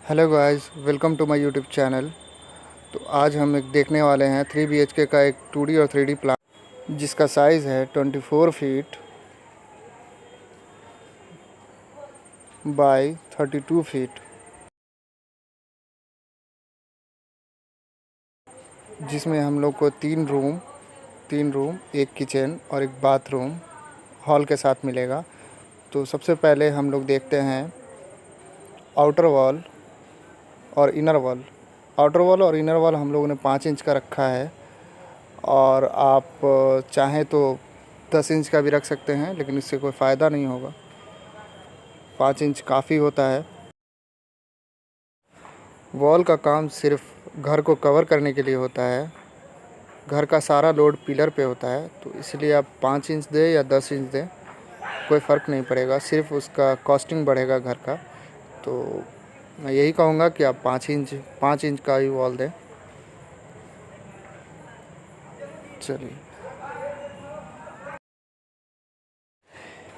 Hello guys, welcome to my YouTube channel. तो आज हम एक देखने वाले हैं 3 BHK का एक 2D और 3D प्लान जिसका साइज़ है 24 फीट बाय 32 फीट, जिसमें हम लोग को तीन रूम, एक किचन और एक बाथरूम हॉल के साथ मिलेगा। तो सबसे पहले हम लोग देखते हैं आउटर वॉल और इनर वॉल। आउटर वॉल और इनर वॉल हम लोगों ने 5 इंच का रखा है, और आप चाहें तो 10 इंच का भी रख सकते हैं, लेकिन इससे कोई फ़ायदा नहीं होगा। 5 इंच काफ़ी होता है। वॉल का काम सिर्फ घर को कवर करने के लिए होता है। घर का सारा लोड पिलर पे होता है, तो इसलिए आप 5 इंच दें या 10 इंच दें, कोई फ़र्क नहीं पड़ेगा, सिर्फ उसका कॉस्टिंग बढ़ेगा घर का। तो मैं यही कहूँगा कि आप 5 इंच का ही वॉल दें। चलिए,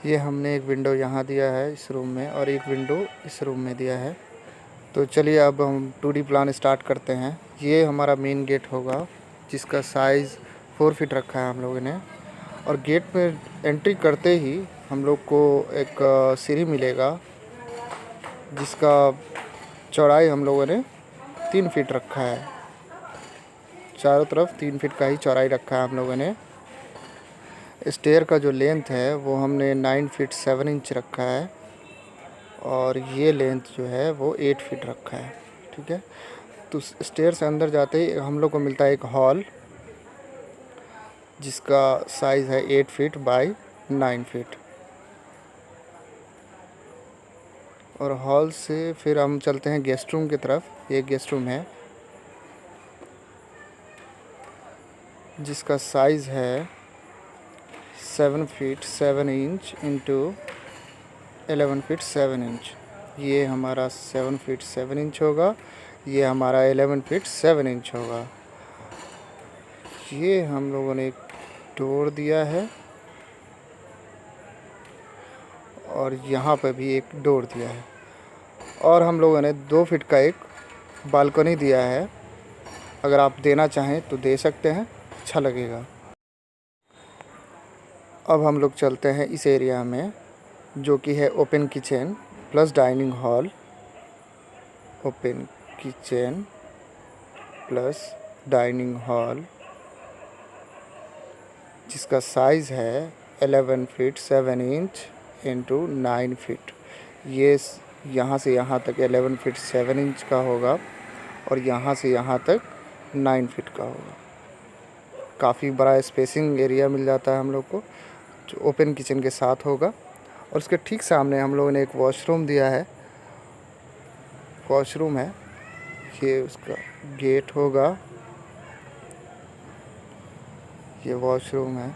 ये हमने एक विंडो यहाँ दिया है इस रूम में, और एक विंडो इस रूम में दिया है। तो चलिए अब हम 2D प्लान स्टार्ट करते हैं। ये हमारा मेन गेट होगा, जिसका साइज़ 4 फीट रखा है हम लोगों ने। और गेट में एंट्री करते ही हम लोग को एक सीढ़ी मिलेगा, जिसका चौड़ाई हम लोगों ने 3 फीट रखा है। चारों तरफ 3 फीट का ही चौड़ाई रखा है हम लोगों ने। स्टेयर का जो लेंथ है वो हमने 9 फीट 7 इंच रखा है, और ये लेंथ जो है वो 8 फीट रखा है। ठीक है, तो स्टेयर से अंदर जाते ही हम लोग को मिलता है एक हॉल, जिसका साइज़ है 8 फीट बाय 9 फीट। और हॉल से फिर हम चलते हैं गेस्ट रूम की तरफ। ये गेस्ट रूम है, जिसका साइज़ है 7 feet 7 inch into 11 feet 7 inch. ये हमारा 7 फीट 7 इंच होगा, ये हमारा 11 फीट 7 इंच होगा। ये हम लोगों ने एक डोर दिया है, और यहाँ पर भी एक डोर दिया है, और हम लोगों ने 2 फीट का एक बालकनी दिया है। अगर आप देना चाहें तो दे सकते हैं, अच्छा लगेगा। अब हम लोग चलते हैं इस एरिया में, जो कि है open kitchen plus dining hall. Open kitchen plus dining hall, जिसका साइज़ है 11 फीट 7 इंच इंटू 9 फीट। ये यहाँ से यहाँ तक 11 फीट 7 इंच का होगा, और यहाँ से यहाँ तक 9 फीट का होगा। काफ़ी बड़ा स्पेसिंग एरिया मिल जाता है हम लोग को, जो ओपन किचन के साथ होगा। और उसके ठीक सामने हम लोगों ने एक वॉशरूम दिया है। वॉशरूम है, ये उसका गेट होगा। ये वॉशरूम है,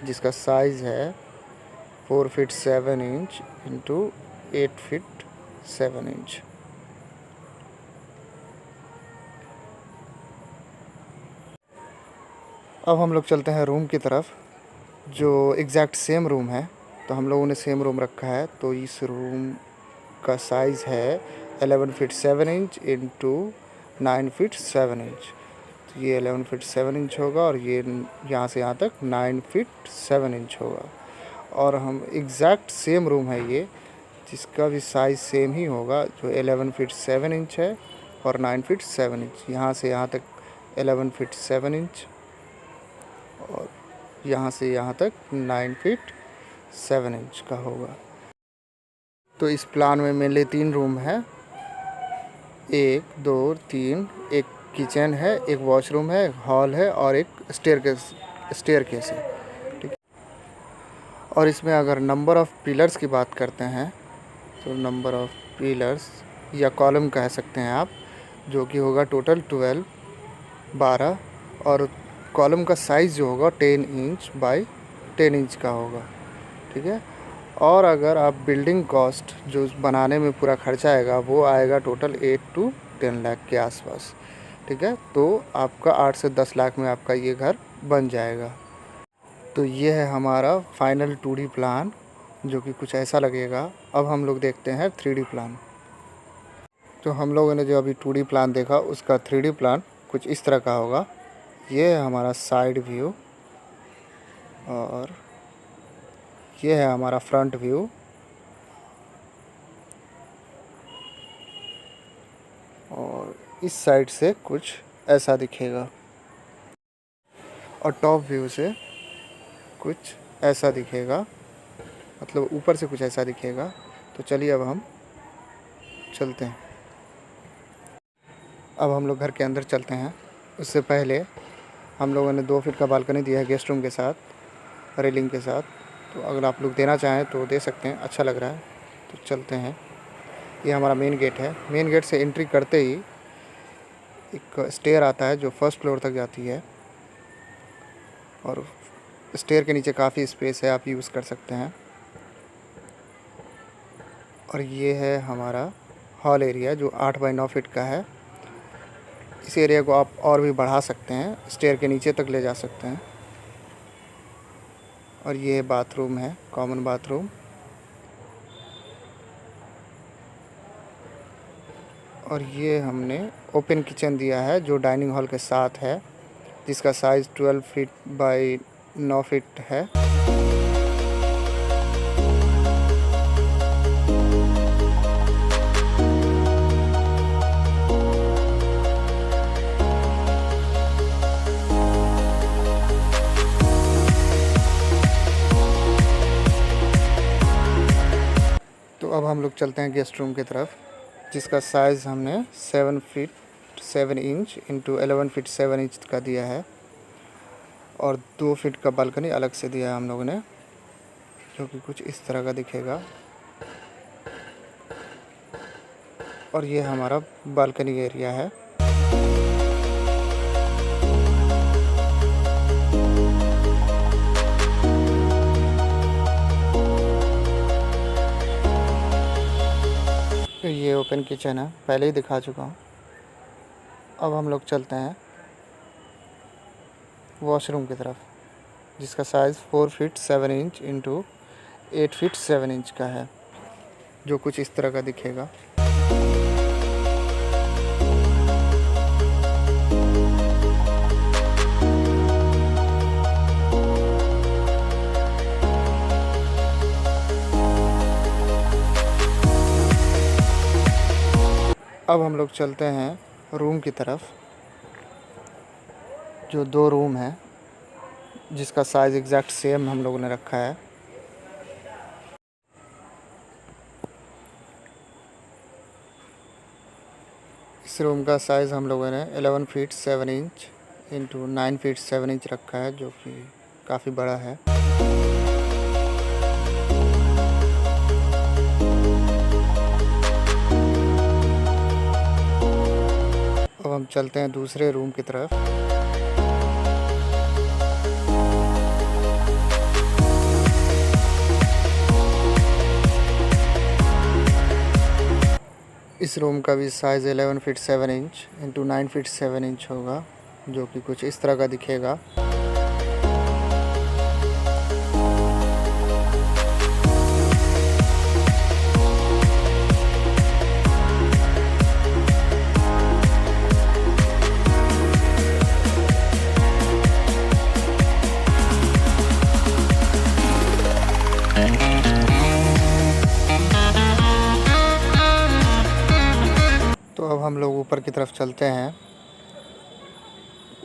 जिसका साइज़ है 4 feet 7 inch into 8 feet 7 inch. अब हम लोग चलते हैं रूम की तरफ, जो एग्जैक्ट सेम रूम है। तो हम लोगों ने सेम रूम रखा है। तो इस रूम का साइज़ है 11 feet 7 inch into 9 feet 7 inch. तो ये 11 फीट 7 इंच होगा, और ये यहाँ से यहाँ तक 9 फीट 7 इंच होगा। और हम एग्जैक्ट सेम रूम है ये, जिसका भी साइज़ सेम ही होगा, जो 11 फीट 7 इंच है और 9 फीट 7 इंच। यहाँ से यहाँ तक 11 फीट 7 इंच, और यहाँ से यहाँ तक 9 फीट 7 इंच का होगा। तो इस प्लान में मेनली 3 रूम है, 1 2 3। एक किचन है, एक वॉशरूम है, एक हॉल है, और एक स्टेयरकेस है। ठीक। और इसमें अगर नंबर ऑफ़ पिलर्स की बात करते हैं, तो नंबर ऑफ़ पिलर्स या कॉलम कह सकते हैं आप, जो कि होगा टोटल 12। और कॉलम का साइज़ जो होगा 10 इंच बाय 10 इंच का होगा। ठीक है। और अगर आप बिल्डिंग कॉस्ट जो बनाने में पूरा खर्चा आएगा, वो आएगा टोटल 8 to 10 लाख के आसपास। ठीक है, तो आपका 8 से 10 लाख में आपका ये घर बन जाएगा। तो ये है हमारा फाइनल 2D प्लान जो कि कुछ ऐसा लगेगा। अब हम लोग देखते हैं 3D प्लान। तो हम लोगों ने जो अभी 2D प्लान देखा उसका 3D प्लान कुछ इस तरह का होगा। ये है हमारा साइड व्यू और ये है हमारा फ्रंट व्यू और इस साइड से कुछ ऐसा दिखेगा और टॉप व्यू से कुछ ऐसा दिखेगा, मतलब ऊपर से कुछ ऐसा दिखेगा। तो चलिए अब हम चलते हैं। अब हम लोग घर के अंदर चलते हैं। उससे पहले हम लोगों ने 2 फीट का बालकनी दिया है गेस्ट रूम के साथ, रेलिंग के साथ। तो अगर आप लोग देना चाहें तो दे सकते हैं, अच्छा लग रहा है। तो चलते हैं। ये हमारा मेन गेट है। मेन गेट से एंट्री करते ही एक स्टेयर आता है जो फर्स्ट फ्लोर तक जाती है और स्टेयर के नीचे काफ़ी स्पेस है, आप यूज़ कर सकते हैं। और ये है हमारा हॉल एरिया जो 8 बाई 9 फीट का है। इस एरिया को आप और भी बढ़ा सकते हैं, स्टेयर के नीचे तक ले जा सकते हैं। और ये बाथरूम है, कॉमन बाथरूम। और ये हमने ओपन किचन दिया है जो डाइनिंग हॉल के साथ है, जिसका साइज़ 12 फीट बाई 9 फीट है। तो अब हम लोग चलते हैं गेस्ट रूम की तरफ, जिसका साइज़ हमने 7 feet 7 inch into 11 feet 7 inch का दिया है और 2 फीट का बालकनी अलग से दिया है हम लोगों ने, जो कि कुछ इस तरह का दिखेगा। और ये हमारा बालकनी एरिया है। तो ये ओपन किचन है, पहले ही दिखा चुका हूँ। अब हम लोग चलते हैं वॉशरूम की तरफ, जिसका size 4 feet 7 inch into 8 feet 7 inch का है, जो कुछ इस तरह का दिखेगा। अब हम लोग चलते हैं रूम की तरफ, जो 2 रूम है, जिसका साइज़ एग्जैक्ट सेम हम लोगों ने रखा है। इस रूम का साइज़ हम लोगों ने 11 feet 7 inch into 9 feet 7 inch रखा है, जो कि काफ़ी बड़ा है। अब हम चलते हैं दूसरे रूम की तरफ। इस रूम का भी size 11 feet 7 inch into 9 feet 7 inch होगा, जो कि कुछ इस तरह का दिखेगा। तो अब हम लोग ऊपर की तरफ चलते हैं।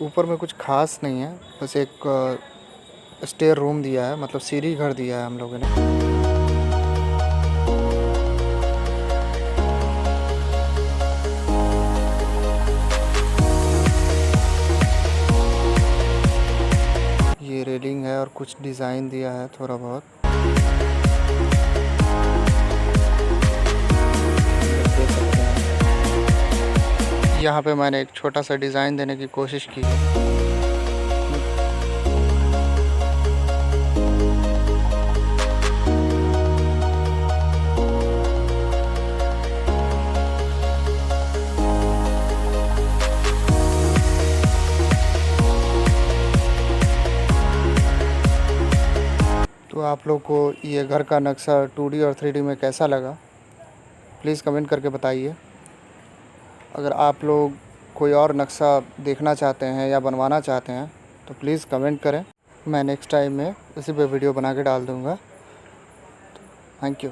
ऊपर में कुछ खास नहीं है, बस एक स्टेयर रूम दिया है, मतलब सीढ़ी घर दिया है हम लोगों ने। ये रेलिंग है और कुछ डिज़ाइन दिया है थोड़ा बहुत। यहाँ पे मैंने एक छोटा सा डिज़ाइन देने की कोशिश की है। तो आप लोग को ये घर का नक्शा 2D और 3D में कैसा लगा, प्लीज़ कमेंट करके बताइए। अगर आप लोग कोई और नक्शा देखना चाहते हैं या बनवाना चाहते हैं तो प्लीज़ कमेंट करें, मैं नेक्स्ट टाइम में इसी पे वीडियो बना के डाल दूँगा। Thank you.